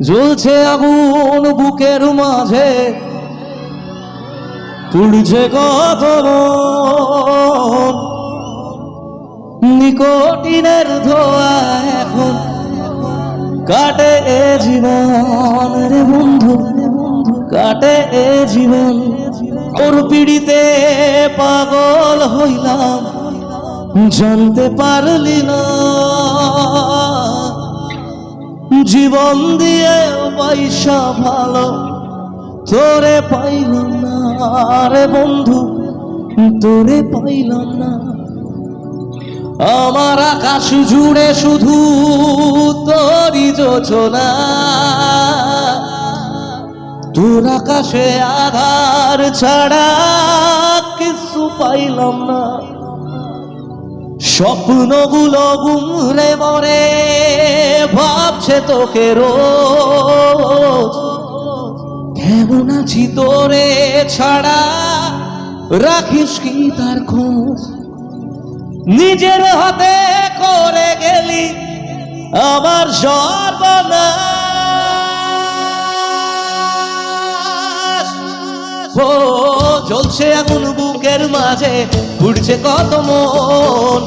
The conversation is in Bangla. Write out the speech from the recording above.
জ্বলছে আগুন বুকের মাঝে, পুড়ছে কত মন। নিকোটিনের ধোঁয়া এখন কাটে এ জীবন রে বন্ধু, কাটে এ জীবন। ওর পিড়িতে পাগল হইলাম, জানতে পারলি না জীবন দিয়ে পয়সা ভালো তোরে পাইলাম না রে বন্ধু, তোরে পাইলাম না। আমার আকাশ জুড়ে শুধু তোরই যোজনা, তোর আকাশে আধার ছাড়া কিছু পাইলাম না। স্বপ্নগুলো গুমরে মরে ভাবছে তোকে রোজ, কেমন আছি তোরে ছাড়া রাখিস কি তার খোঁজ। নিজের হাতে করে গেলি আমার সর্বনাশ। ও জ্বলছে আগুন বুকের মাঝে, পুড়ছে কত মন।